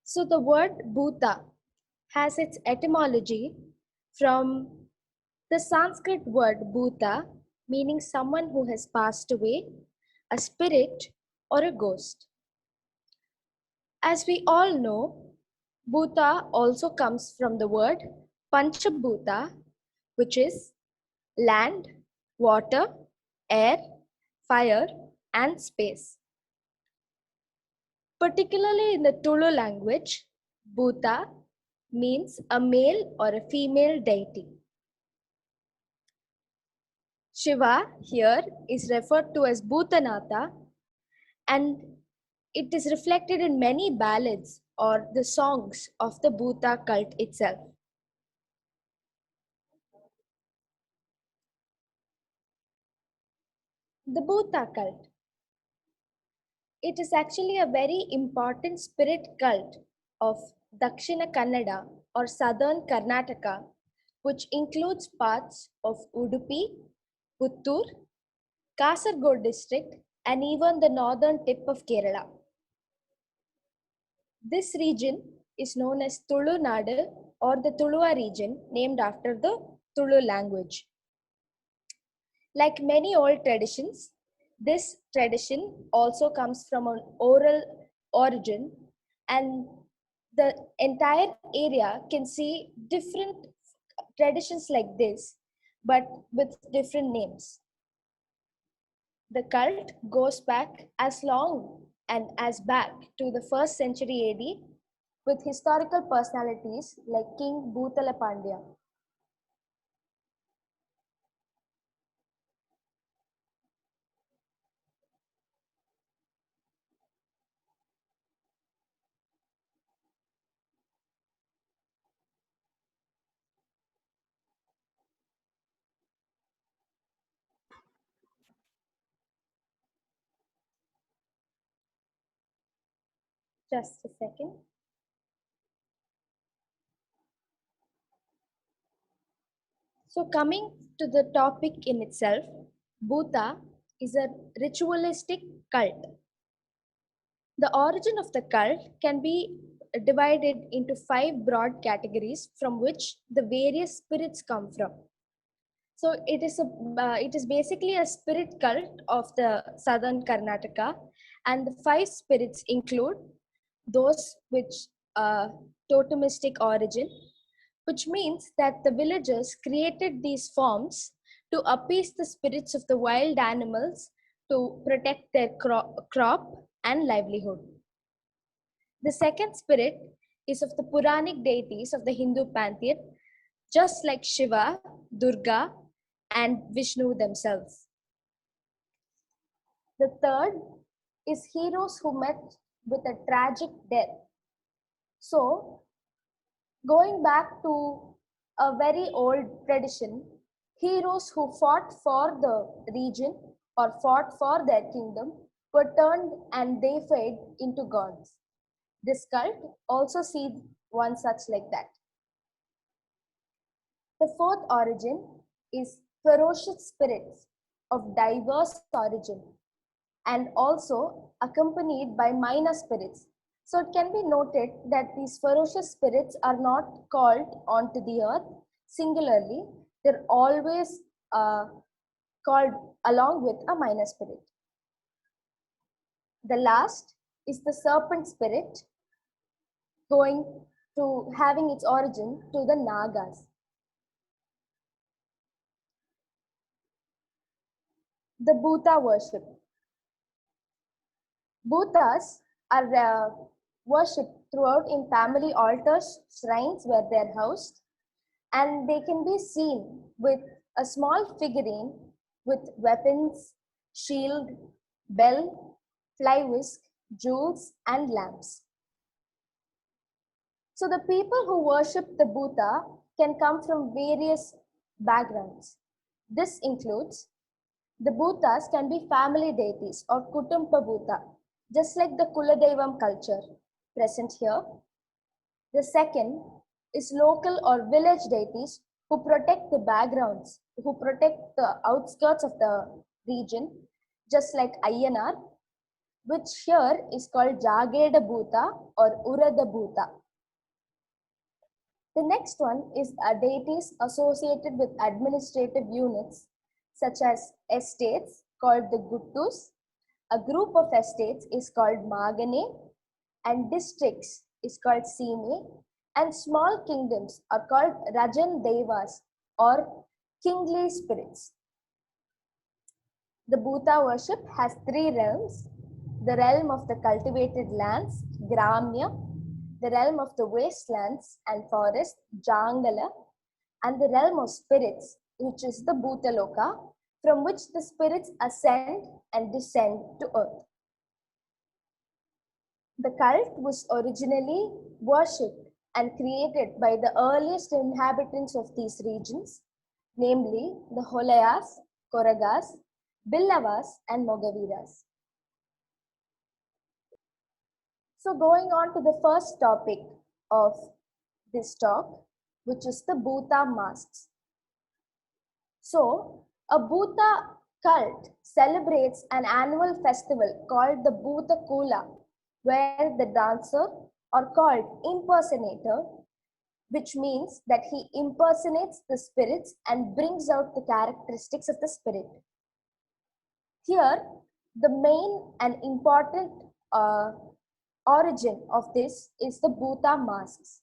So the word Bhuta has its etymology from the Sanskrit word Bhuta, meaning someone who has passed away, a spirit, or a ghost. As we all know, Bhuta also comes from the word Panchabhuta, which is land, water, air, fire, and space. Particularly in the Tulu language, Bhuta means a male or a female deity. Shiva here is referred to as Bhutanatha, and it is reflected in many ballads or the songs of the Bhuta cult itself. The Bhuta cult. It is actually a very important spirit cult of Dakshina Kannada or southern Karnataka, which includes parts of Udupi, Puttur, Kasargod district, and even the northern tip of Kerala. This region is known as Tulu Nadu or the Tuluva region, named after the Tulu language. Like many old traditions, this tradition also comes from an oral origin, and the entire area can see different traditions like this, but with different names. The cult goes back as long and as back to the 1st century AD with historical personalities like King Bhutala Pandya. Just a second. So, coming to the topic in itself, Bhuta is a ritualistic cult. The origin of the cult can be divided into 5 broad categories from which the various spirits come from. So it is basically a spirit cult of the southern Karnataka, and the 5 spirits include those which totemistic origin, which means that the villagers created these forms to appease the spirits of the wild animals to protect their crop and livelihood. The second spirit is of the Puranic deities of the Hindu pantheon, just like Shiva, Durga, and Vishnu themselves. The third is heroes who met with a tragic death. So, going back to a very old tradition, heroes who fought for the region or fought for their kingdom were turned and deified into gods. This cult also sees one such like that. The fourth origin is ferocious spirits of diverse origin and also accompanied by minor spirits. So it can be noted that these ferocious spirits are not called onto the earth singularly, they're always called along with a minor spirit. The last is the serpent spirit, going to having its origin to the Nagas. The Bhuta worship. Bhutas are worshipped throughout in family altars, shrines where they are housed, and they can be seen with a small figurine with weapons, shield, bell, fly whisk, jewels, and lamps. So the people who worship the Bhuta can come from various backgrounds. This includes the Bhutas can be family deities or Kutumba Bhuta, just like the Kuladevam culture present here. The second is local or village deities who protect the backgrounds, who protect the outskirts of the region, just like Ayyanar. which here is called Jageda Bhuta or Urada Bhuta. The next one is deities associated with administrative units such as estates called the Guttus. A group of estates is called Magane, and districts is called Sime, and small kingdoms are called Rajan Devas or kingly spirits. The Bhuta worship has three realms: the realm of the cultivated lands, Gramya, the realm of the wastelands and forests, Jangala, and the realm of spirits, which is the Bhutaloka, from which the spirits ascend and descend to earth. The cult was originally worshipped and created by the earliest inhabitants of these regions, namely the Holayas, Koragas, Billavas, and Mogaviras. So going on to the first topic of this talk, which is the Bhuta masks. So a Bhuta cult celebrates an annual festival called the Bhuta Kula, where the dancer or called impersonator, which means that he impersonates the spirits and brings out the characteristics of the spirit. Here, the main and important origin of this is the Bhuta masks.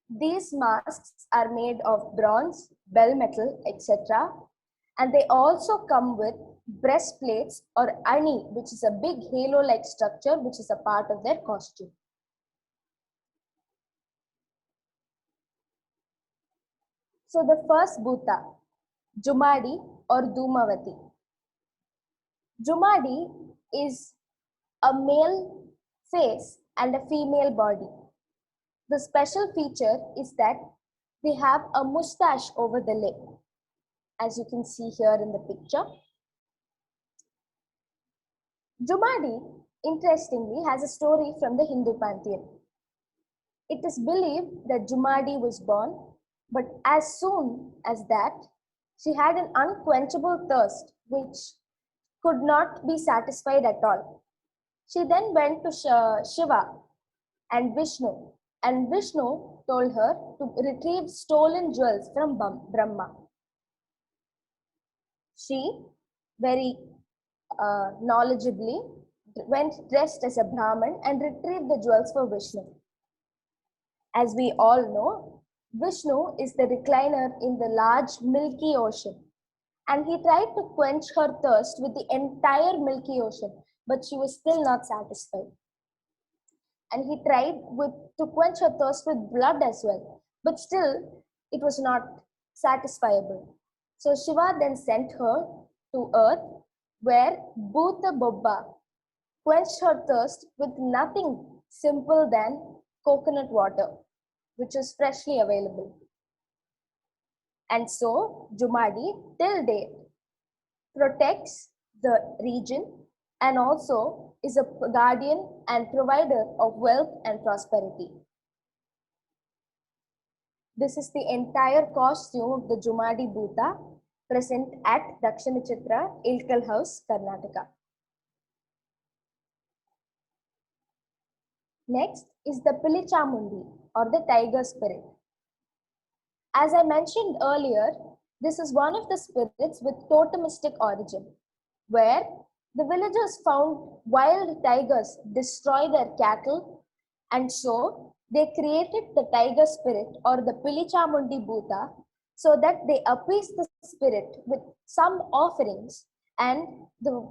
These masks are made of bronze, bell metal, etc. And they also come with breastplates or ani, which is a big halo-like structure which is a part of their costume. So the first Bhuta, Jumadi or Dhumavati. Jumadi is a male face and a female body. The special feature is that they have a mustache over the lip, as you can see here in the picture. Jumadi, interestingly, has a story from the Hindu pantheon. It is believed that Jumadi was born, but as soon as that, she had an unquenchable thirst which could not be satisfied at all. She then went to Shiva and Vishnu told her to retrieve stolen jewels from Brahma. She very knowledgeably went dressed as a Brahman and retrieved the jewels for Vishnu. As we all know, Vishnu is the recliner in the large Milky Ocean, and he tried to quench her thirst with the entire Milky Ocean, but she was still not satisfied. And he tried to quench her thirst with blood as well, but still it was not satisfiable. So Shiva then sent her to earth, where Bhuta Bobba quenched her thirst with nothing simple than coconut water, which is freshly available. And so Jumadi till date protects the region and also is a guardian and provider of wealth and prosperity. This is the entire costume of the Jumadi Bhuta present at Dakshinachitra, Ilkal House, Karnataka. Next is the Pilichamundi or the tiger spirit. As I mentioned earlier, this is one of the spirits with totemistic origin, where the villagers found wild tigers destroy their cattle, and so they created the tiger spirit or the Pilichamundi Bhuta so that they appease the spirit with some offerings, and the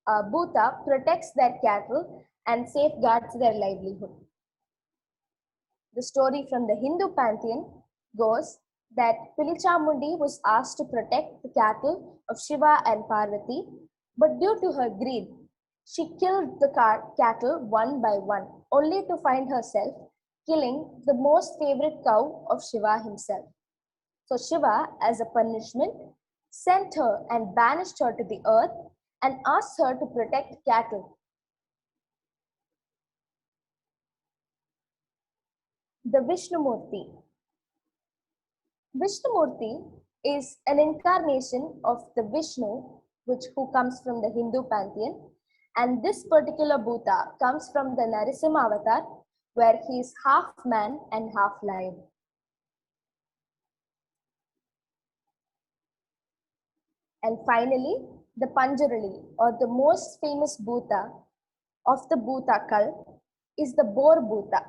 Bhuta protects their cattle and safeguards their livelihood. The story from the Hindu pantheon goes that Pilichamundi was asked to protect the cattle of Shiva and Parvati, but due to her greed, she killed the cattle one by one, only to find herself killing the most favorite cow of Shiva himself. So Shiva, as a punishment, sent her and banished her to the earth and asked her to protect cattle. The Vishnumurti. Vishnumurti is an incarnation of the Vishnu, who comes from the Hindu pantheon, And this particular Bhuta comes from the Narasimha avatar, where he is half man and half lion. And finally, the Panjarali, or the most famous Bhuta of the Bhuta cult, is the Boar Bhuta.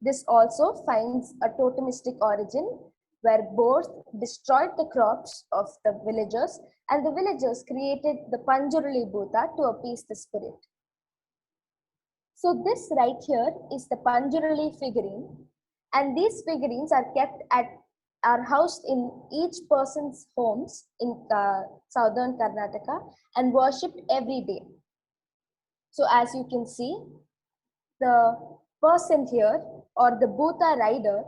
This also finds a totemistic origin, where boars destroyed the crops of the villagers, and the villagers created the Panjarali Bhuta to appease the spirit. So this right here is the Panjarali figurine, and these figurines are housed in each person's homes in southern Karnataka and worshipped every day. So as you can see, the person here, or the Bhuta rider,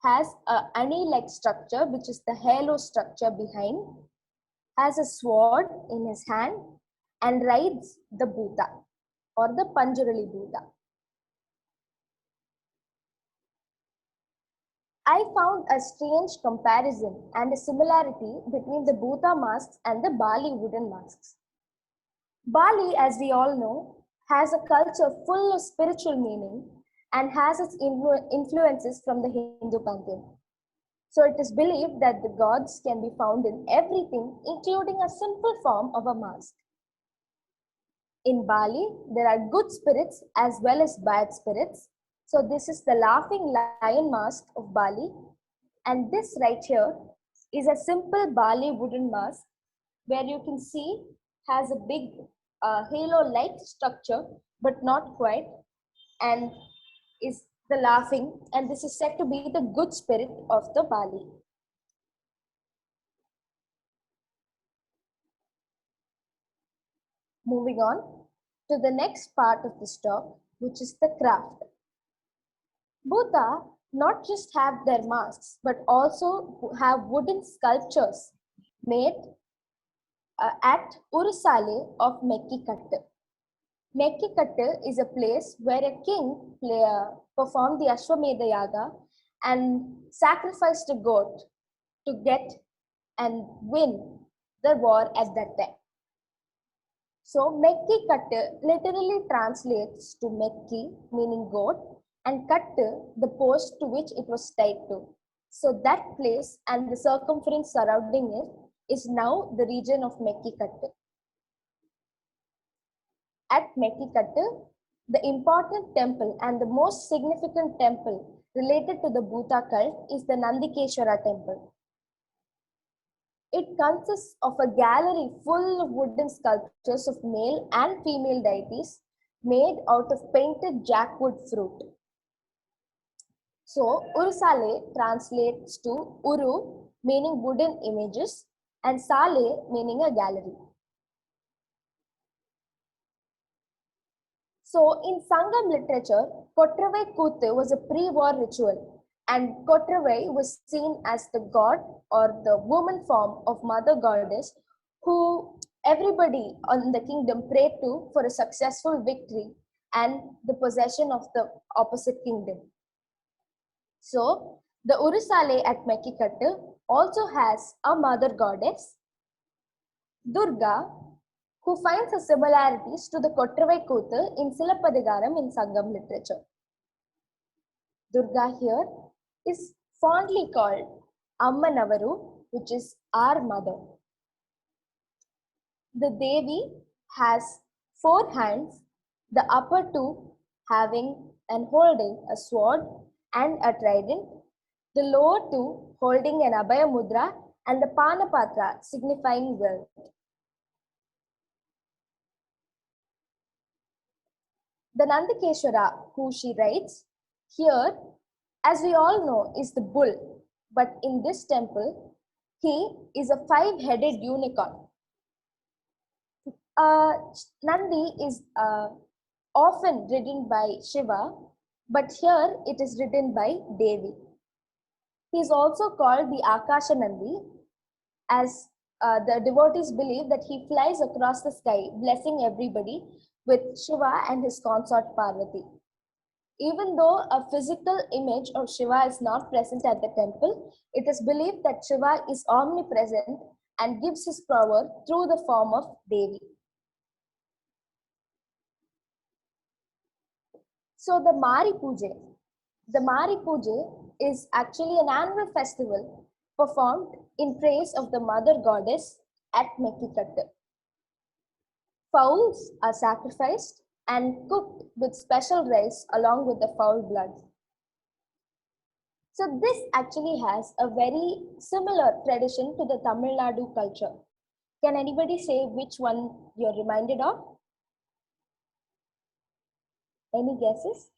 has a ani-like structure, which is the halo structure behind, has a sword in his hand, and rides the Bhuta, or the Panjarali Bhuta. I found a strange comparison and a similarity between the Bhuta masks and the Bali wooden masks. Bali, as we all know, has a culture full of spiritual meaning and has its influences from the Hindu pantheon. So it is believed that the gods can be found in everything, including a simple form of a mask. In Bali, there are good spirits as well as bad spirits. So this is the laughing lion mask of Bali. And this right here is a simple Bali wooden mask, where you can see has a big halo-like structure, but not quite, and is the laughing, and this is said to be the good spirit of the Bali. Moving on to the next part of this talk, which is the craft. Bhuta not just have their masks, but also have wooden sculptures made at Urusale of Mekkikattu. Mekkikattu is a place where a king performed the Ashwamedha Yaga and sacrificed a goat to get and win the war at that time. So Mekkikattu literally translates to Mekki, meaning goat, and Kattu, the post to which it was tied to. So that place and the circumference surrounding it is now the region of Mekkikattu. At Mekkikattu, the important temple and the most significant temple related to the Bhuta cult is the Nandikeshwara temple. It consists of a gallery full of wooden sculptures of male and female deities made out of painted jackwood fruit. So, Urusale translates to Uru, meaning wooden images, and Sale, meaning a gallery. So, in Sangam literature, Kottravai Kuthu was a pre-war ritual, and Kottravai was seen as the god or the woman form of Mother Goddess who everybody on the kingdom prayed to for a successful victory and the possession of the opposite kingdom. So, the Urusale at Mekkikattu also has a Mother Goddess, Durga, who finds her similarities to the Kottravai Kuthu in Silappadigaram in Sangam literature. Durga here is fondly called Amma Navaru, which is our mother. The Devi has 4 hands, the upper 2 having and holding a sword and a trident, the lower 2 holding an Abhaya Mudra, and the Panapatra signifying wealth. The Nandikeshwara, who she writes, here, as we all know, is the bull, but in this temple, he is a 5-headed unicorn. Nandi is often ridden by Shiva, but here it is ridden by Devi. He is also called the Akasha Nandi, as the devotees believe that he flies across the sky, blessing everybody with Shiva and his consort Parvati. Even though a physical image of Shiva is not present at the temple, it is believed that Shiva is omnipresent and gives his power through the form of Devi. So the Mari Puja is actually an annual festival performed in praise of the mother goddess at Mekkikattu. Fowls are sacrificed and cooked with special rice along with the fowl blood. So this actually has a very similar tradition to the Tamil Nadu culture. Can anybody say which one you're reminded of? Any guesses?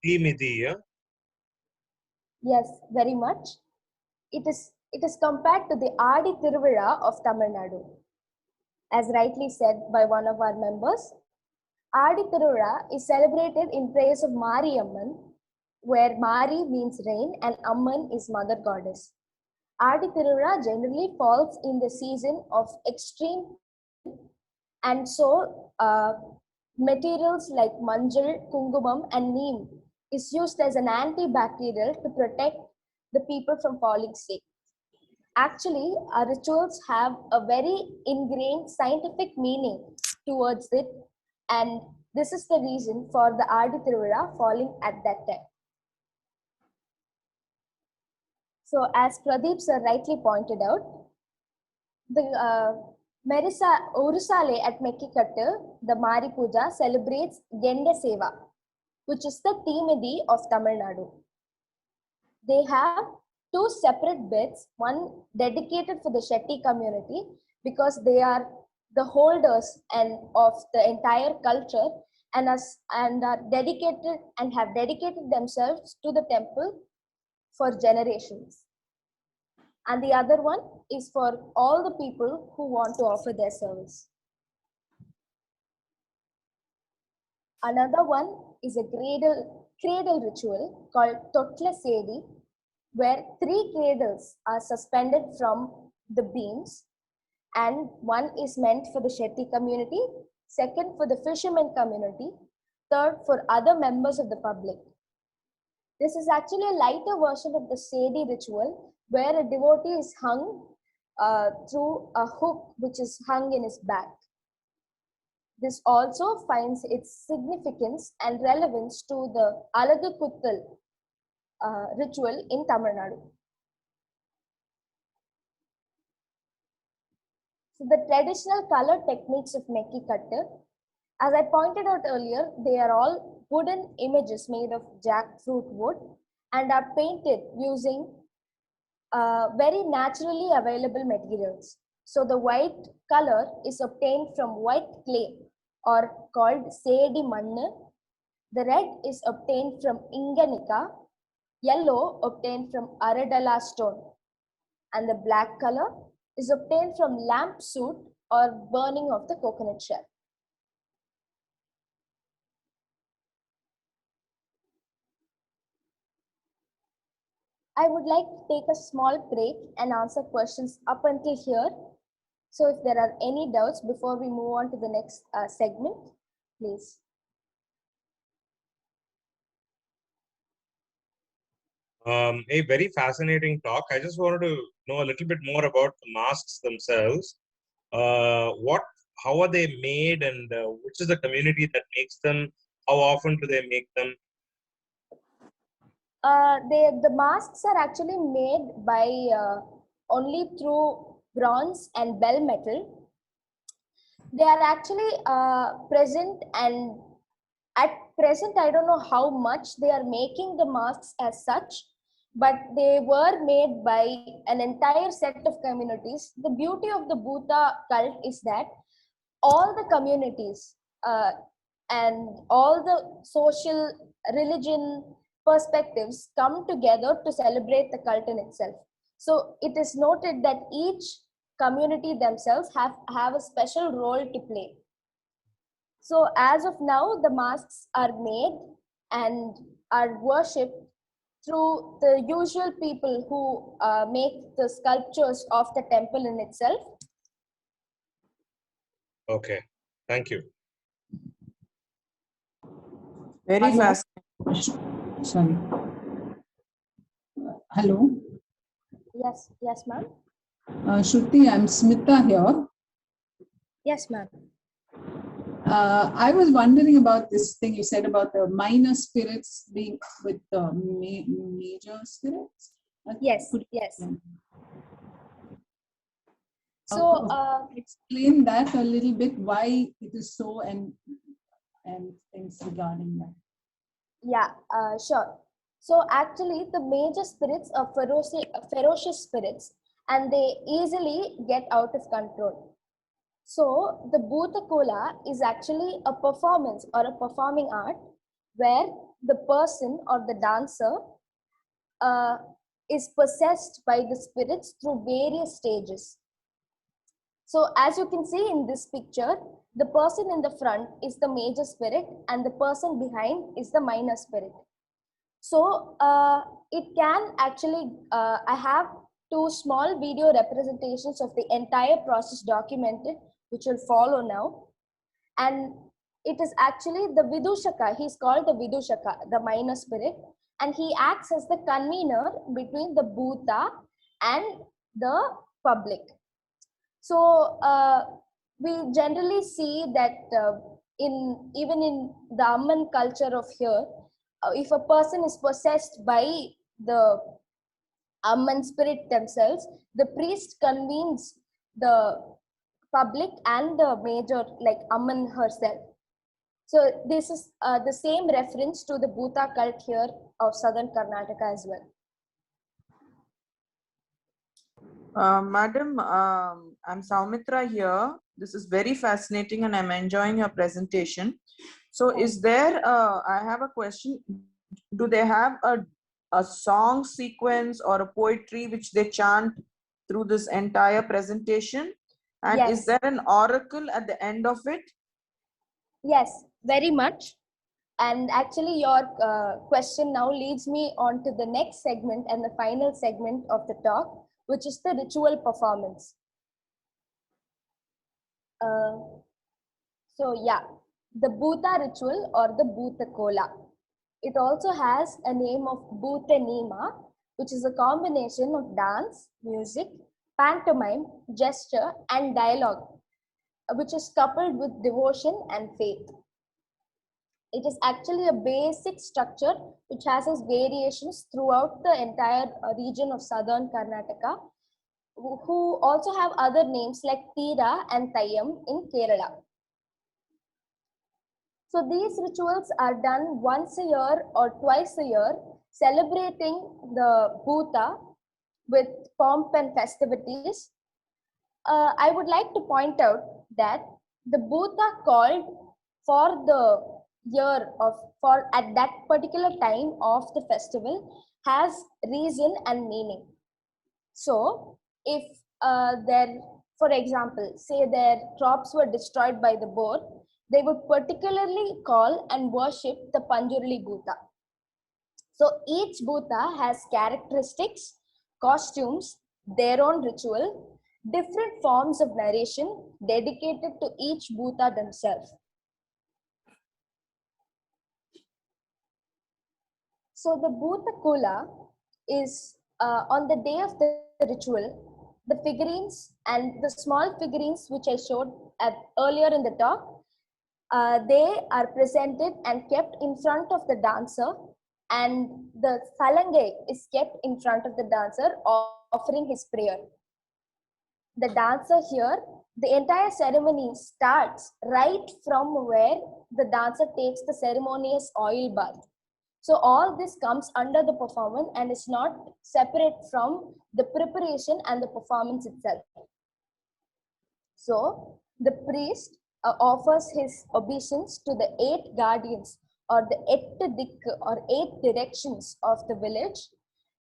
Media. Yes, very much. It is compared to the Adi Tiruvizha of Tamil Nadu. As rightly said by one of our members, Adi Tiruvizha is celebrated in praise of Mariamman, where Mari means rain and Amman is mother goddess. Adi Tiruvizha generally falls in the season of extreme, and so materials like manjal, kungumam, and neem is used as an antibacterial to protect the people from falling sick. Actually, our rituals have a very ingrained scientific meaning towards it, and this is the reason for the Adi Tiruvizha falling at that time. So, as Pradeep sir rightly pointed out, the Merisa Urusale at Mekkikattu, the Mari Puja celebrates Genda Seva, which is the Teemidi of Tamil Nadu. They have two separate bits, one dedicated for the Shetty community because they are the holders and of the entire culture and are dedicated and have dedicated themselves to the temple for generations. And the other one is for all the people who want to offer their service. Another one is a cradle ritual called Totla Sedi, where 3 cradles are suspended from the beams, and one is meant for the Shetty community, second for the fishermen community, third for other members of the public. This is actually a lighter version of the Sedi ritual, where a devotee is hung through a hook which is hung in his back. This also finds its significance and relevance to the Alagu Kuttal ritual in Tamil Nadu. So the traditional color techniques of Mekkikattu, as I pointed out earlier, they are all wooden images made of jackfruit wood and are painted using very naturally available materials. So the white color is obtained from white clay or called Sedi Mannu. The red is obtained from Inganika, yellow obtained from Aradala stone, and the black color is obtained from lamp soot or burning of the coconut shell. I would like to take a small break and answer questions up until here. So if there are any doubts before we move on to the next segment, please. A very fascinating talk. I just wanted to know a little bit more about the masks themselves. How are they made, and which is the community that makes them? How often do they make them? The masks are actually made by only through bronze and bell metal. They are actually present, and at present I don't know how much they are making the masks as such, but they were made by an entire set of communities. The beauty of the Bhuta cult is that all the communities and all the social religion perspectives come together to celebrate the cult in itself. So it is noted that each community themselves have a special role to play. So as of now, the masks are made and are worshipped through the usual people who make the sculptures of the temple in itself. Okay, thank you. Very fast. Sorry. Hello. Yes, ma'am. Shruti, I'm Smita here. Yes, ma'am. I was wondering about this thing you said about the minor spirits being with the major spirits. Yes, Could you yes. explain? So, Explain that a little bit, why it is so, and things regarding that. yeah, sure. So actually, the major spirits are ferocious spirits, and they easily get out of control. So the Bhuta Kola is actually a performance or a performing art where the person or the dancer uh, is possessed by the spirits through various stages. So as you can see in this picture, the person in the front is the major spirit and the person behind is the minor spirit. So it can actually, I have two small video representations of the entire process documented, which will follow now. And it is actually the Vidushaka, he's called the Vidushaka, the minor spirit, and he acts as the convener between the Bhuta and the public. So we generally see that even in the Amman culture of here, if a person is possessed by the Amman spirit themselves, the priest convenes the public and the major, like Amman herself. So this is the same reference to the Bhuta cult here of southern Karnataka as well. Madam, I'm Saumitra here. This is very fascinating and I'm enjoying your presentation. So is there, I have a question. Do they have a song sequence or a poetry which they chant through this entire presentation? And Yes. is there an oracle at the end of it? Yes, very much. And actually, your question now leads me on to the next segment and the final segment of the talk, which is the ritual performance. Uh, so, yeah, the Bhuta ritual or the Bhuta Kola. It also has a name of Bhuta Nima, which is a combination of dance, music, pantomime, gesture, and dialogue, which is coupled with devotion and faith. It is actually a basic structure which has its variations throughout the entire region of southern Karnataka, who also have other names like Tira and Tayyam in Kerala. So these rituals are done once a year or twice a year, celebrating the Bhuta with pomp and festivities. I would like to point out that the Bhuta called for the year of for at that particular time of the festival has reason and meaning. So if there, for example, say their crops were destroyed by the boar, they would particularly call and worship the Panjurli Bhuta. So each Bhuta has characteristics, costumes, their own ritual, different forms of narration dedicated to each Bhuta themselves. So the Bhuta Kula is on the day of the ritual, the figurines and the small figurines which I showed earlier in the talk, they are presented and kept in front of the dancer, and the salange is kept in front of the dancer offering his prayer. The dancer here, the entire ceremony starts right from where the dancer takes the ceremonious oil bath. So all this comes under the performance and is not separate from the preparation and the performance itself. So the priest offers his obeisance to the 8 guardians or the 8 dik or 8 directions of the village,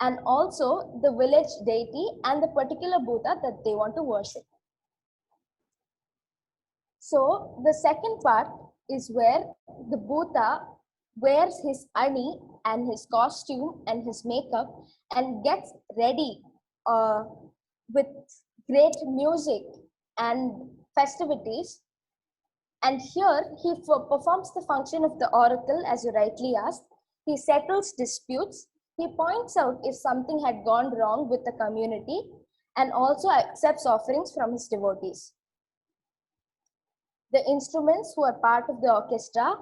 and also the village deity and the particular Bhuta that they want to worship. So the second part is where the Bhuta wears his ani and his costume and his makeup and gets ready with great music and festivities. And here he performs the function of the oracle, as you rightly asked. He settles disputes. He points out if something had gone wrong with the community and also accepts offerings from his devotees. The instruments who are part of the orchestra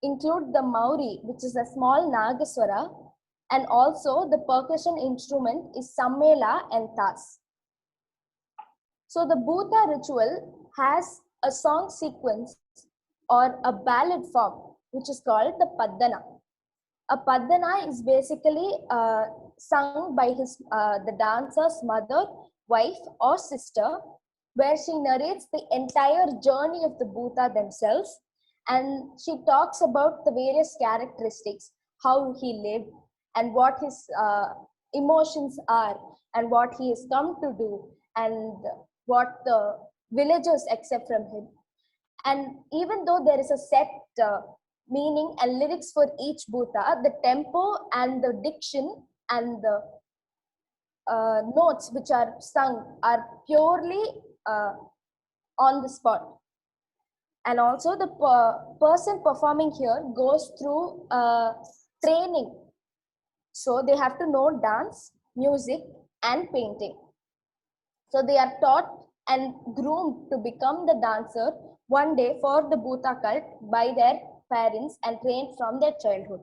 include the Mauri, which is a small Nagaswara, and also the percussion instrument is Sammela and Tas. So the Bhuta ritual has a song sequence or a ballad form, which is called the Paddana. A Paddana is basically sung by the dancer's mother, wife, or sister, where she narrates the entire journey of the Bhuta themselves, and she talks about the various characteristics, how he lived, and what his emotions are, and what he has come to do, and what the villagers accept from him. And even though there is a set meaning and lyrics for each bhuta, the tempo and the diction and the notes which are sung are purely on the spot. And also the person performing here goes through training. So they have to know dance, music, and painting. So they are taught and groomed to become the dancer one day for the Bhuta cult by their parents and trained from their childhood.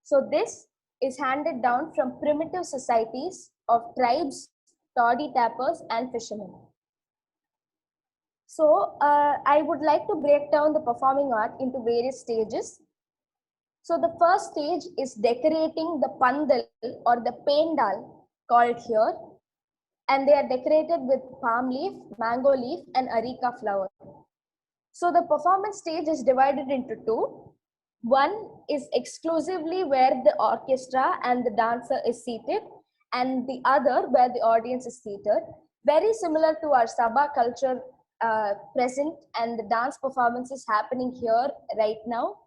So this is handed down from primitive societies of tribes, toddy tappers, and fishermen. So I would like to break down the performing art into various stages. So the first stage is decorating the pandal or the pendal called here, and they are decorated with palm leaf, mango leaf, and areca flower. So the performance stage is divided into two. One is exclusively where the orchestra and the dancer is seated, and the other where the audience is seated. Very similar to our Sabha culture present, and the dance performance is happening here right now.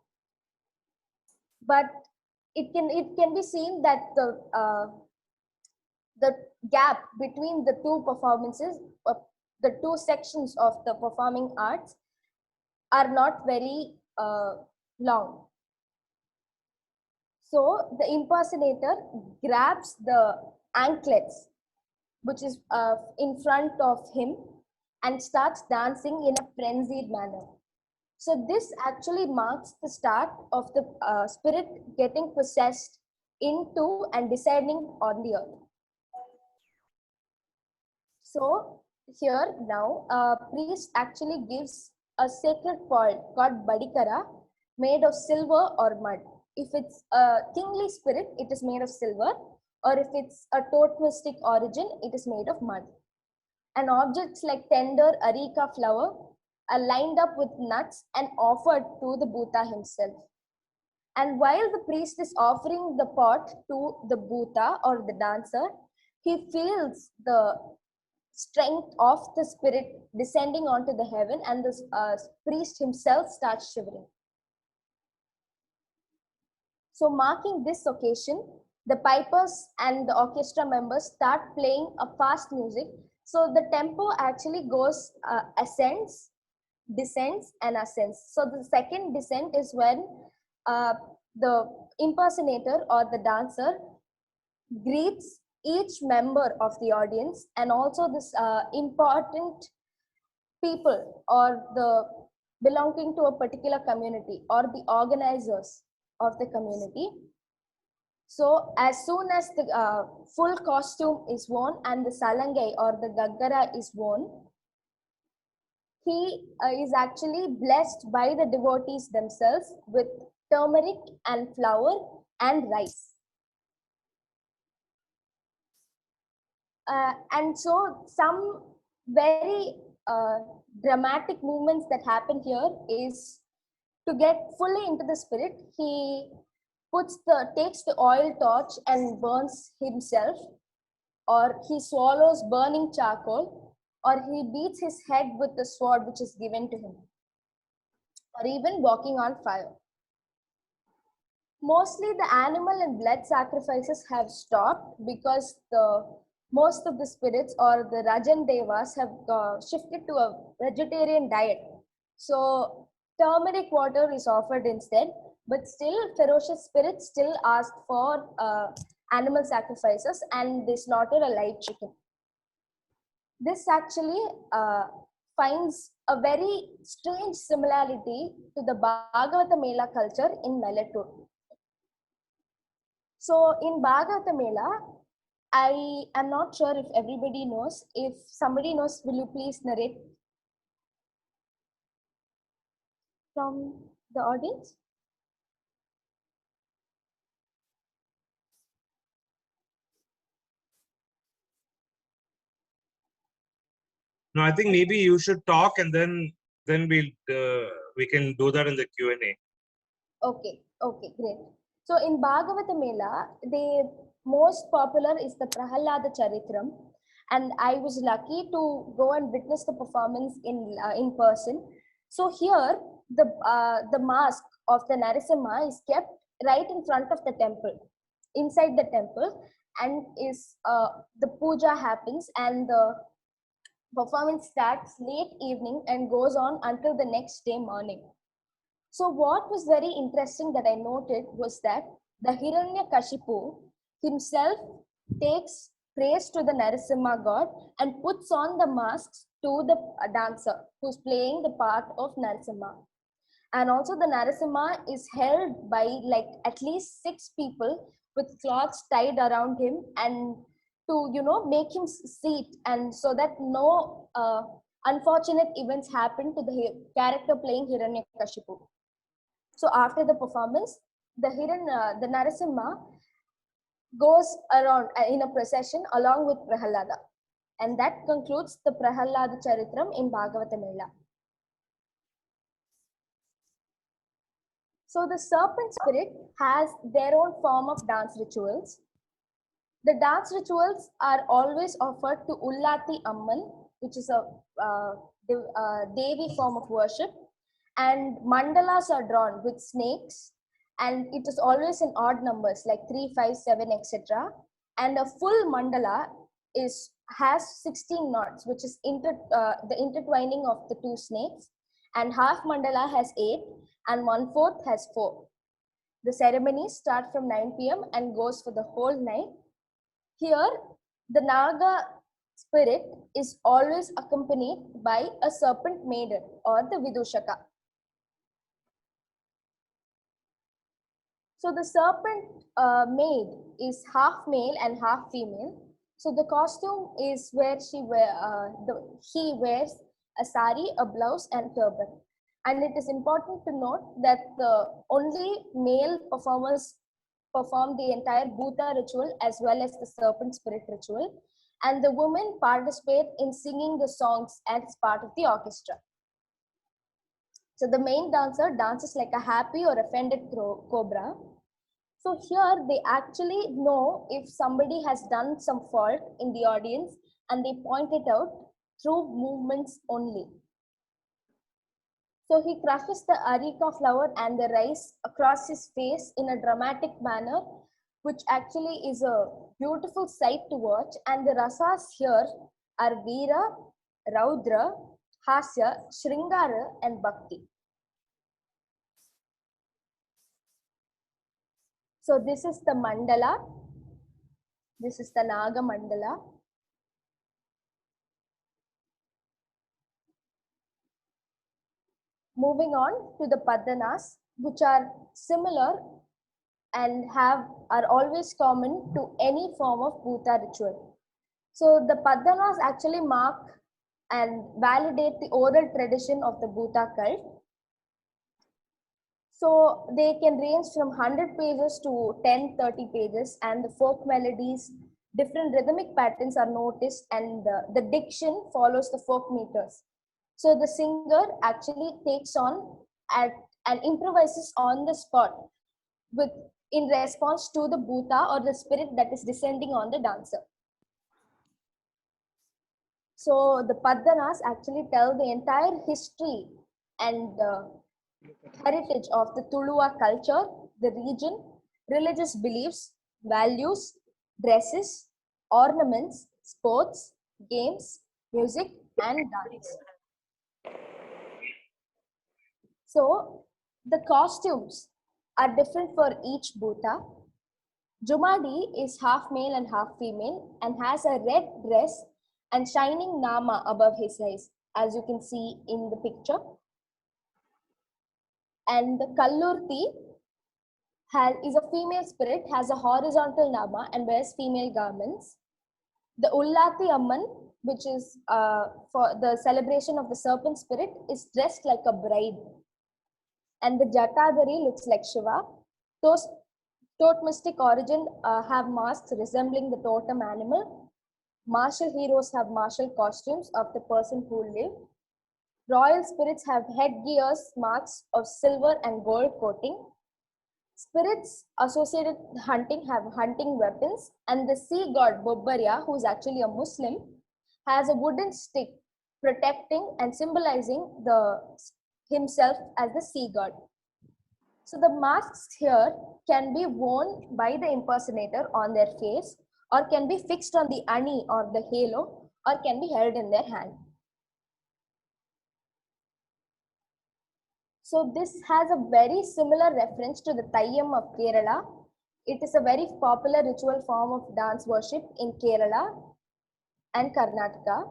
But it can be seen that the gap between the two performances, the two sections of the performing arts, are not very long. So the impersonator grabs the anklets, which is in front of him, and starts dancing in a frenzied manner. So this actually marks the start of the spirit getting possessed into and descending on the earth. So here now, a priest actually gives a sacred pot called Badikara made of silver or mud. If it's a kingly spirit, it is made of silver, or if it's a totemistic origin, it is made of mud. And objects like tender areca flower are lined up with nuts and offered to the Bhuta himself. And while the priest is offering the pot to the Bhuta or the dancer, he feels the strength of the spirit descending onto the heaven, and the priest himself starts shivering. So marking this occasion, the pipers and the orchestra members start playing a fast music. So the tempo actually goes ascends, descends, and ascends. So the second descent is when the impersonator or the dancer greets each member of the audience, and also this important people or the belonging to a particular community or the organizers of the community. So as soon as the full costume is worn and the salangai or the gaggara is worn, he is actually blessed by the devotees themselves with turmeric and flour and rice. And so some very dramatic movements that happen here is to get fully into the spirit, he takes the oil torch and burns himself, or he swallows burning charcoal, or he beats his head with the sword which is given to him, or even walking on fire. Mostly the animal and blood sacrifices have stopped because most of the spirits or the Rajan Devas have shifted to a vegetarian diet. So turmeric water is offered instead, but still ferocious spirits still ask for animal sacrifices, and they slaughter a live chicken. This actually finds a very strange similarity to the Bhagavata Mela culture in Melatoon. So in Bhagavata Mela, I am not sure if everybody knows. If somebody knows, will you please narrate from the audience? No, I think maybe you should talk, and then we can do that in the Q&A. Okay, great. So in Bhagavata Mela, the most popular is the Prahalada Charitram, and I was lucky to go and witness the performance in person. So here, the mask of the Narasimha is kept right in front of the temple, inside the temple, and the puja happens, and the performance starts late evening and goes on until the next day morning. So what was very interesting that I noted was that the Hiranyakashipu himself takes praise to the Narasimha god and puts on the masks to the dancer who's playing the part of Narasimha. And also the Narasimha is held by like at least 6 people with cloths tied around him, and to make him sit, and so that no unfortunate events happen to the character playing Hiranyakashipu. So after the performance, the Narasimha goes around in a procession along with Prahalada. And that concludes the Prahalada Charitram in Bhagavata Mela. So the serpent spirit has their own form of dance rituals. The dance rituals are always offered to Ullati Amman, which is a Devi form of worship. And mandalas are drawn with snakes, and it is always in odd numbers like 3, 5, 7, etc. And a full mandala has 16 knots, which is the intertwining of the 2 snakes, and half mandala has 8 and 1/4 has 4. The ceremonies start from 9 p.m. and goes for the whole night. Here, the Naga spirit is always accompanied by a serpent maiden or the Vidushaka. So the serpent maid is half male and half female. So the costume is where he wears a sari, a blouse, and turban. And it is important to note that the only male performers perform the entire Bhuta ritual as well as the serpent spirit ritual, and the women participate in singing the songs as part of the orchestra. So the main dancer dances like a happy or offended cobra. So here they actually know if somebody has done some fault in the audience, and they point it out through movements only. So he crushes the areca flower and the rice across his face in a dramatic manner, which actually is a beautiful sight to watch. And the rasas here are Veera, Raudra, Hasya, Shringara, and Bhakti. So this is the mandala. This is the Naga mandala. Moving on to the Paddanas, which are similar and are always common to any form of Bhuta ritual. So the Paddanas actually mark and validate the oral tradition of the Bhuta cult. So they can range from 100 pages to 10, 30 pages, and the folk melodies, different rhythmic patterns are noticed, and the diction follows the folk meters. So the singer actually takes on and improvises on the spot in response to the Bhuta or the spirit that is descending on the dancer. So the Paddanas actually tell the entire history and heritage of the Tuluva culture, the region, religious beliefs, values, dresses, ornaments, sports, games, music, and dance. So the costumes are different for each Bhuta. Jumadi is half male and half female and has a red dress and shining nama above his as you can see in the picture. And the Kallurti is a female spirit, has a horizontal nama and wears female garments. The Ullati Amman, which is for the celebration of the serpent spirit, is dressed like a bride. And the Jatadhari looks like Shiva. Those totemistic origin have masks resembling the totem animal. Martial heroes have martial costumes of the person who lived. Royal spirits have headgears, marks of silver and gold coating. Spirits associated with hunting have hunting weapons, and the sea god Bobbarya, who is actually a Muslim, has a wooden stick protecting and symbolizing himself as the sea god. So the masks here can be worn by the impersonator on their face, or can be fixed on the ani or the halo, or can be held in their hand. So this has a very similar reference to the Thayyam of Kerala. It is a very popular ritual form of dance worship in Kerala and Karnataka.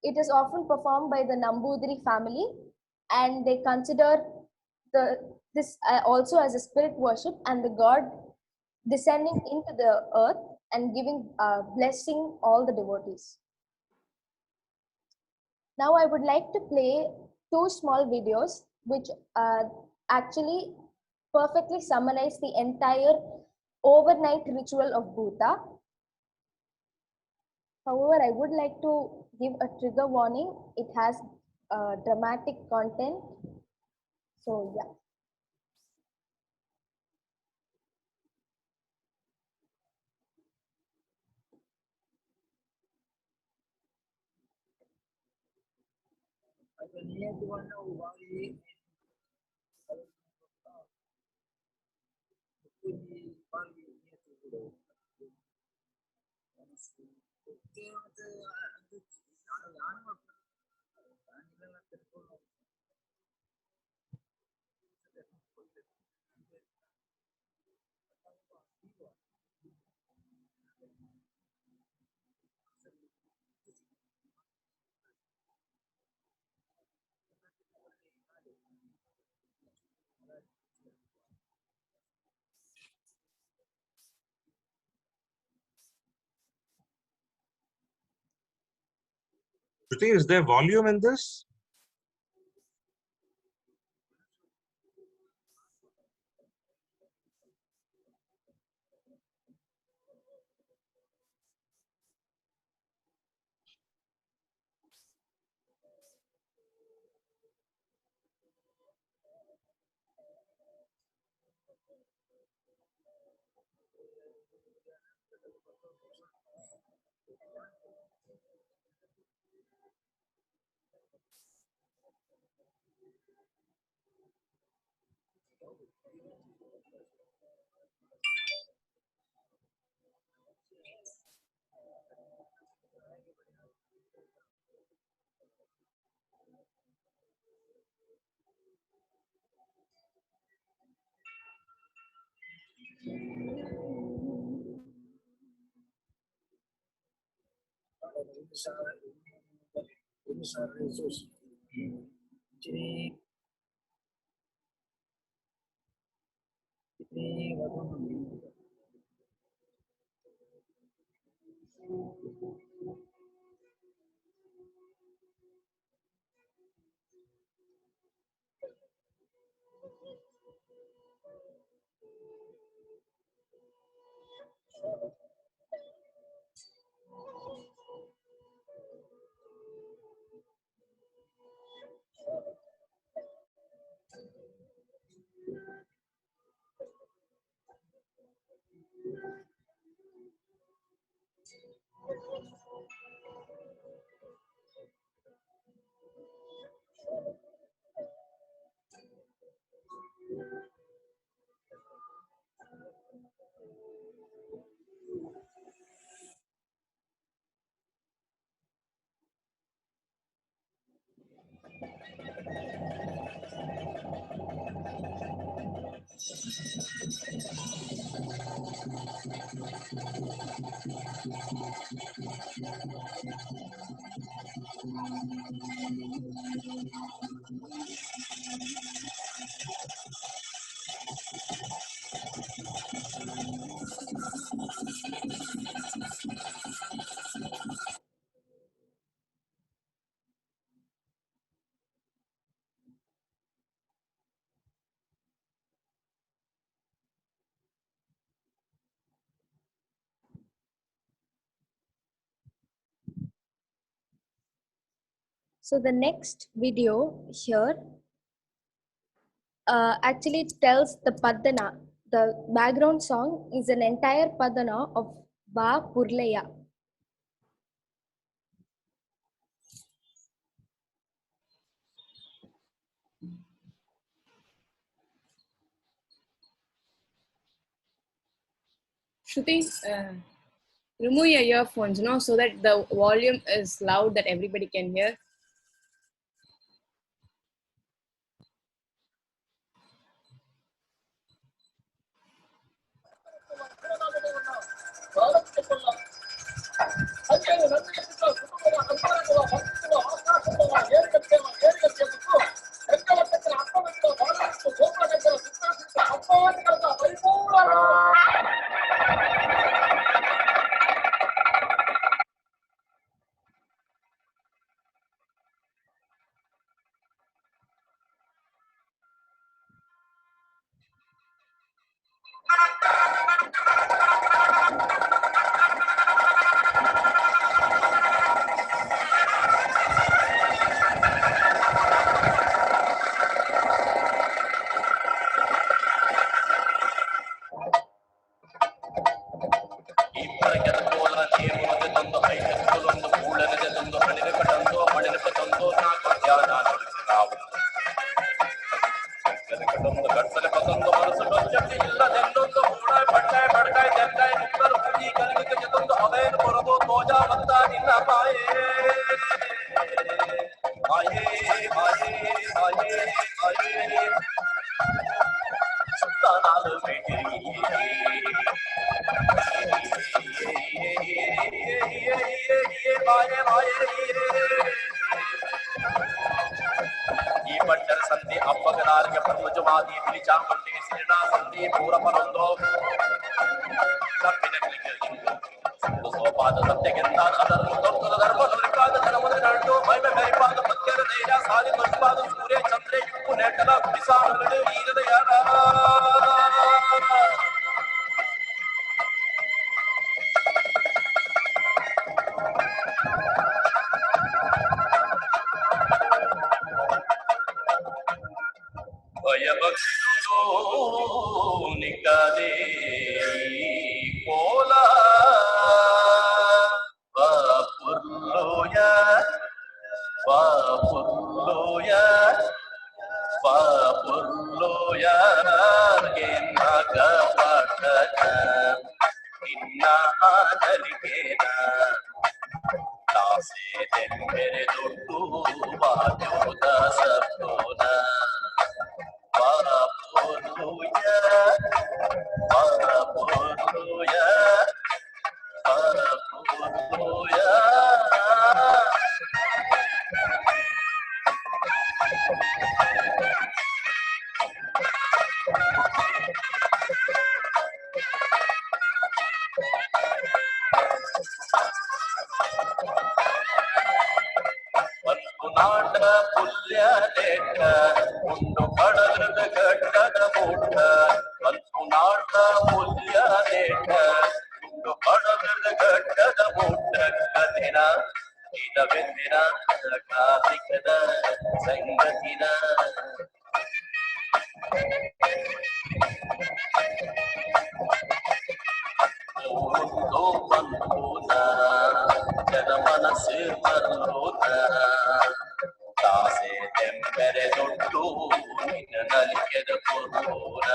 It is often performed by the Nambudiri family, and they consider this also as a spirit worship and the god descending into the earth and giving blessing all the devotees. Now I would like to play two small videos which actually perfectly summarize the entire overnight ritual of Bhuta. However, I would like to give a trigger warning. It has dramatic content. So yeah. Shruti, is there volume in this? So the next video here actually it tells the Padana. The background song is an entire Padana of Ba Purlaya. Shruti, remove your earphones, so that the volume is loud that everybody can hear. ಈ ಪಟ್ಟರ ಸಂಧಿ ಅಪ್ಪಗನಾರಿಗೆ ಪದ್ಮಜವಾದಿ ಬಿಳಿಚಾಮುಂಡಿ ಸಿರಿನಾ ಸಂಧಿ ಪೂರ ಪರೊಂದು ಕಪ್ಪಿನ ಸೋಪಾದ ಸತ್ಯಗೆಂದಾದ ಅದನ್ನು ದೊಡ್ಡ ಧರ್ಮದ ಧರ್ಮದ ನಡು ಮೈಮೆ ಬೆರಿಪಾದ ಪತ್ಯರ ನೇರ ಸಾಲಿ ಮರುಪಾದ ಸೂರ್ಯ ಚಂದ್ರ ಇಪ್ಪು ನೆಟ್ಟಲ ಬಿಸಾನಗಳು ಈರದ ಯಾರ ನಿಗದೆ ಕೋಲ ಪುರ್ಲೋಯ ಪುರ್ಲೋಯ ಪುರ್ಲೋಯ ನಗ ಪಟಕ ಇನ್ನ ಆದರಿಗೇನ ದಾಸೆ ತೆಂಬೆರೆ ದೊಡ್ಡು ವಾದ್ಯೋದ ಸತ್ತೋನ ನಾಟ ಪುಲ್ಯ ಲೇಟ ಉಂಡು ಕಡಲದ ಗಡ್ಡದ ಮೂಟ ಅಲ್ಪು ನಾಟ ಪುಲ್ಯ ಲೇಟ ಉಂಡು ಕಡಲದ ಗಡ್ಡದ ಮೂಟ ಕದಿನ ಇದವೆಂದಿನ ಕಾರ್ತಿಕದ ಸಂಗತಿನ ಬಂದೂನ ಜನ ಮನಸ್ಸು ಮಲ್ಲೂನ ದಾಸೆ ತೆಂಬೆರೆ ದೊಡ್ಡು ನಿನ್ನ ನಲಿಕೆದ ಪುರ್ಲೂನ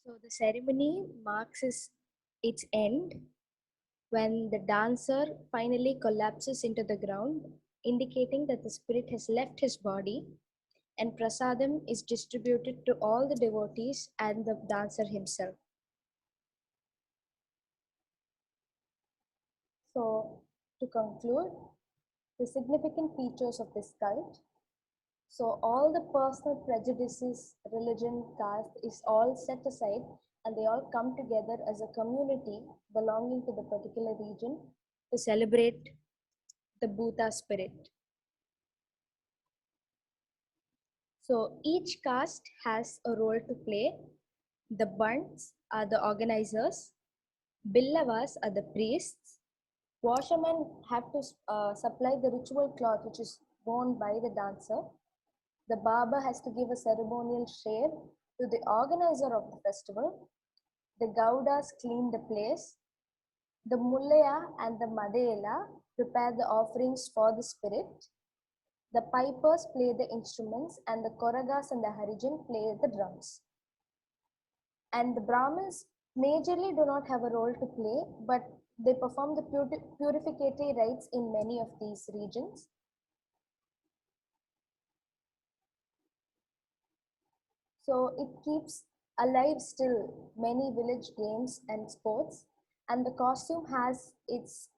So the ceremony marks its end when the dancer finally collapses into the ground, indicating that the spirit has left his body, and prasadam is distributed to all the devotees and the dancer himself. So, to conclude, the significant features of this cult. So, all the personal prejudices, religion, caste is all set aside, and they all come together as a community belonging to the particular region to celebrate the Bhuta spirit. So, each caste has a role to play. The Bunts are the organizers, Billavas are the priests, washermen have to supply the ritual cloth which is worn by the dancer. The barber has to give a ceremonial shave to the organizer of the festival. The Gaudas clean the place. The Mullaya and the Madela prepare the offerings for the spirit. The pipers play the instruments, and the Koragas and the Harijan play the drums. And the Brahmins majorly do not have a role to play, but they perform the purificatory rites in many of these regions. So it keeps alive still many village games and sports, and the costume has its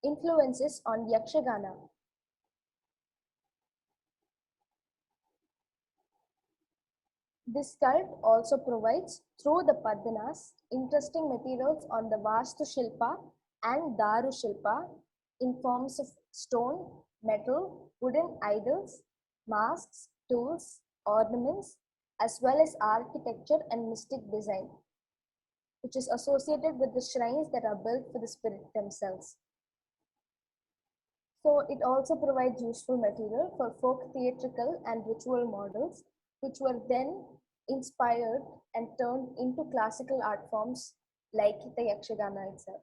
influences on Yakshagana. This cult also provides, through the Padmanas, interesting materials on the Vastu Shilpa and Daru Shilpa in forms of stone, metal, wooden idols, masks, tools, ornaments, as well as architecture and mystic design, which is associated with the shrines that are built for the spirit themselves. So it also provides useful material for folk theatrical and ritual models, which were then inspired and turned into classical art forms like the Yakshagana itself.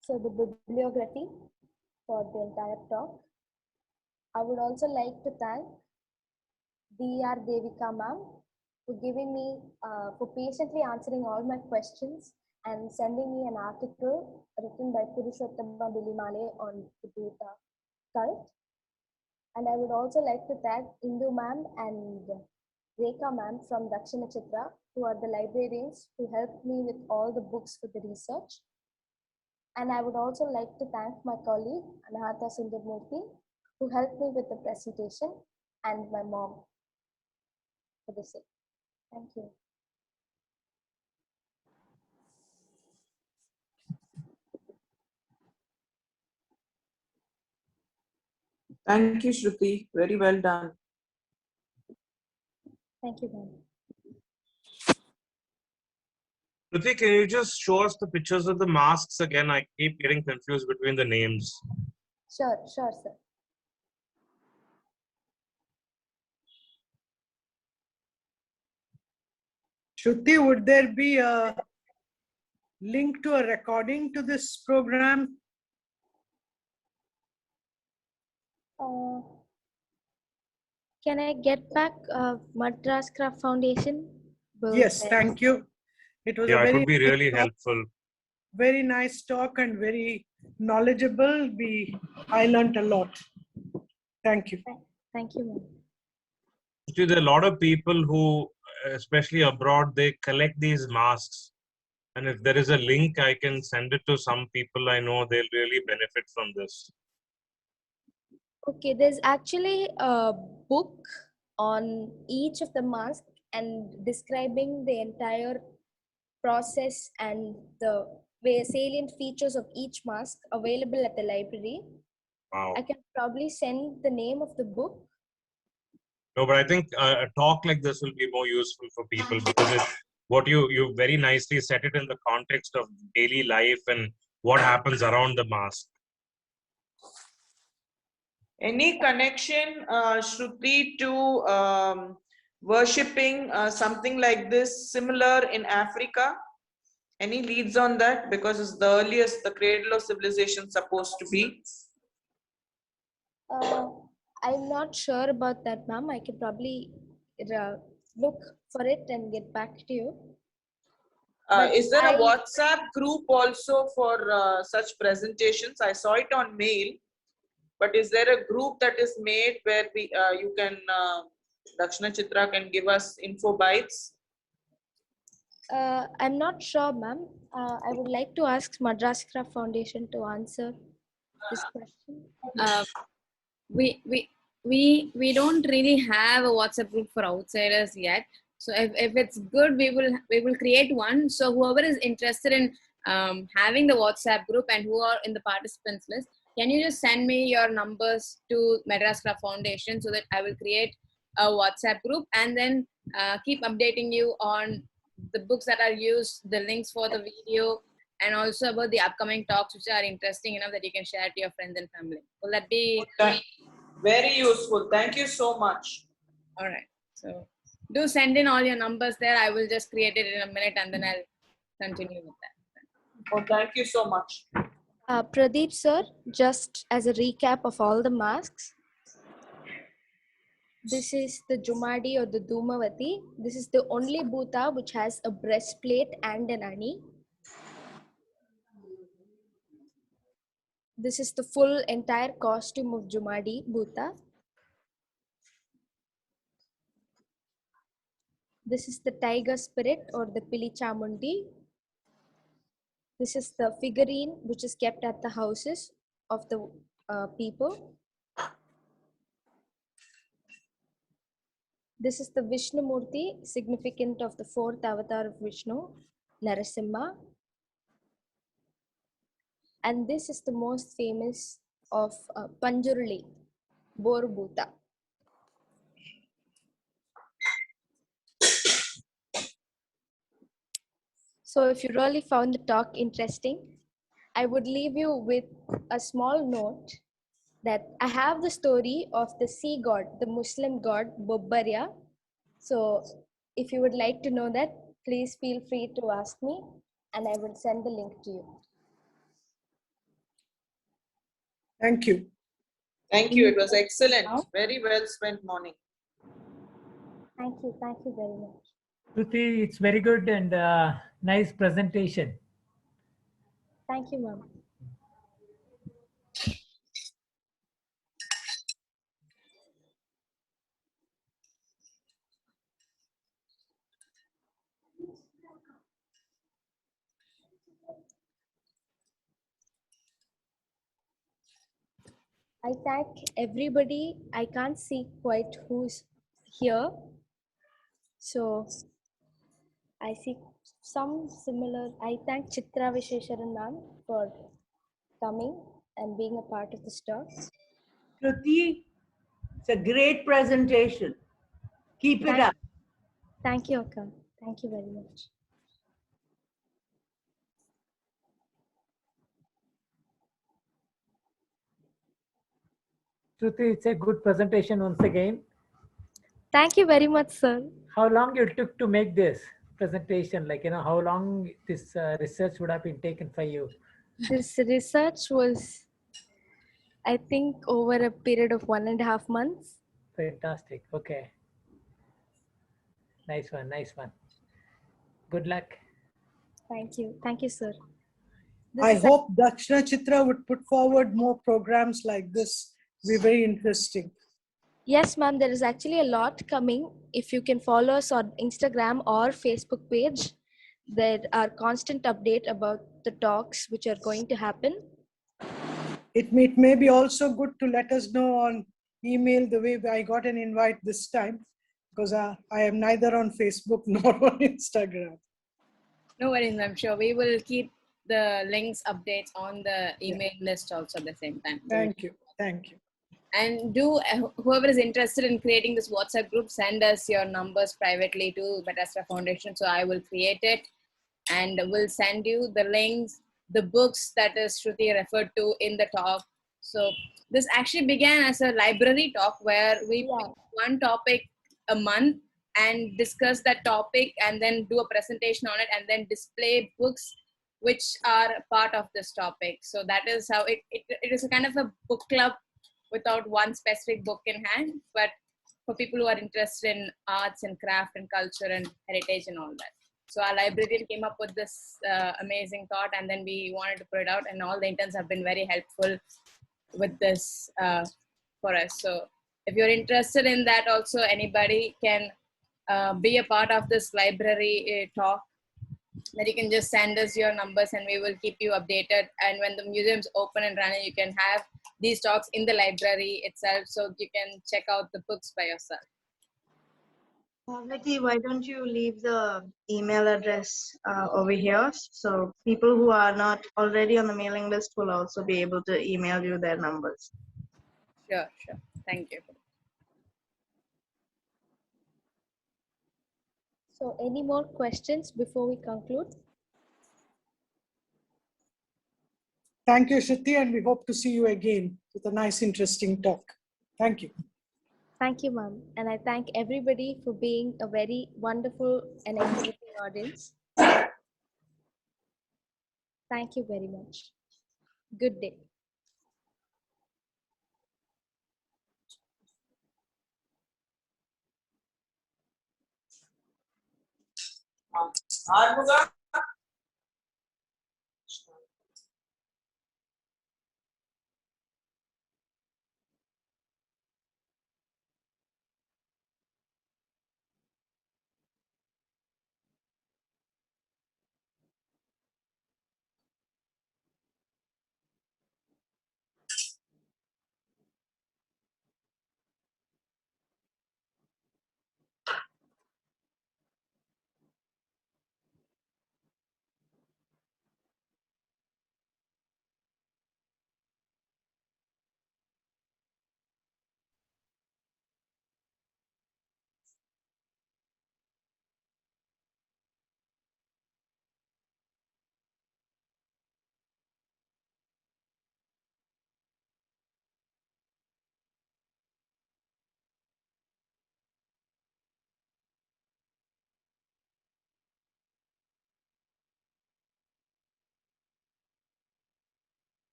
So the bibliography for the entire talk. I would also like to thank D.R. Devika ma'am for giving me, for patiently answering all my questions and sending me an article written by Purushottama Bilimale on the Bhuta cult. And I would also like to thank Indu ma'am and Rekha ma'am from Dakshina Chitra, who are the librarians who helped me with all the books for the research. And I would also like to thank my colleague, Anahata Sundarmurthy, who helped me with the presentation, and my mom for the same. Thank you. Thank you, Shruti. Very well done. Thank you, ma'am. Shruti, can you just show us the pictures of the masks again? I keep getting confused between the names. Sure, sir. Shruti, would there be a link to a recording to this program? Can I get back Madras Craft Foundation? Yes, thank you. It was Yeah, a it very would be nice really talk, helpful. very nice talk and very knowledgeable. I learned a lot. Thank you. Thank you, ma'am. See, there are a lot of people who, especially abroad, they collect these masks And if there is a link, I can send it to some people I know they'll really benefit from this. Okay, there's actually a book on each of the masks and describing the entire process and the salient features of each mask available at the library. Wow. I can probably send the name of the book. No, but I think a talk like this will be more useful for people because what you very nicely set it in the context of daily life and what happens around the mask. Any connection, Shruti, to worshipping something like this similar in Africa? Any leads on that? Because it's the earliest, the cradle of civilization supposed to be. I'm not sure about that, ma'am. I can probably look for it and get back to you. But Is there a I- WhatsApp group also for such presentations? I saw it on mail, but is there a group that is made where we you can Dakshina Chitra can give us info bites? I'm not sure, ma'am. I would like to ask Madras Craft Foundation to answer this question. We don't really have a WhatsApp group for outsiders yet. So if it's good, we will create one. So whoever is interested in having the WhatsApp group and who are in the participants list, can you just send me your numbers to Madras Craft Foundation so that I will create a WhatsApp group and then keep updating you on the books that are used, the links for the video, and also about the upcoming talks which are interesting enough that you can share to your friends and family. Will that be Very useful. Thank you so much. all right? So do send in all your numbers there. I will just create it in a minute and then I'll continue with that. Oh, thank you so much. Pradeep sir, just as a recap of all the masks, this is the Jumadi or the Dhumavati. This is the only Bhuta which has a breastplate and an ani. This is the full entire costume of Jumadi Bhuta. This is the tiger spirit or the Pili Chamundi. This is the figurine which is kept at the houses of the people. This is the Vishnu Murti, significant of the fourth avatar of Vishnu, Narasimha. And this is the most famous of Panjurli, Borbhuta. So if you really found the talk interesting, I would leave you with a small note that I have the story of the sea god, the Muslim god Bobbarya. So if you would like to know that, please feel free to ask me and I will send the link to you. Thank you. Thank you. It was excellent. Very well spent morning. Thank you very much. Shruti, it's very good and nice presentation. Thank you, ma'am. I thank everybody. I can't see quite who's here. So I see some similar. I thank Chitra Vishesharan ma'am for coming and being a part of this talk. Shruti, it's a great presentation. Keep it up. Thank you, Akka. Thank you very much. Shruti, it's a good presentation once again. Thank you very much, sir. How long you took to make this presentation? Like, how long this research would have been taken for you? This research was, I think, over a period of 1.5 months. Fantastic. Okay. Nice one. Nice one. Good luck. Thank you. Thank you, sir. I hope Dakshina Chitra would put forward more programs like this. Be very interesting. Yes, ma'am. There is actually a lot coming. If you can follow us on Instagram or Facebook page, there are constant update about the talks which are going to happen. It may be also good to let us know on email the way I got an invite this time, because I am neither on Facebook nor on Instagram. No worries, I'm sure we will keep the links updates on the email list also at the same time. Thank you. Thank you. And do whoever is interested in creating this WhatsApp group, send us your numbers privately to Bethesda Foundation. So I will create it and will send you the links, the books that is Shruti referred to in the talk. So this actually began as a library talk where we pick one topic a month and discuss that topic and then do a presentation on it and then display books which are part of this topic. So that is how it is a kind of a book club without one specific book in hand, but for people who are interested in arts and craft and culture and heritage and all that. So our librarian came up with this amazing thought, and then we wanted to put it out, and all the interns have been very helpful with this for us. So if you're interested in that also, anybody can be a part of this library talk. Then you can just send us your numbers and we will keep you updated. And when the museum's open and running, you can have these talks in the library itself, so you can check out the books by yourself. Vicky, why don't you leave the email address over here, so people who are not already on the mailing list will also be able to email you their numbers. Sure. Thank you. So any more questions before we conclude? Thank you, Shruti, and we hope to see you again with a nice, interesting talk. Thank you. Thank you, ma'am. And I thank everybody for being a very wonderful and exciting audience. Thank you very much. Good day. Armuga.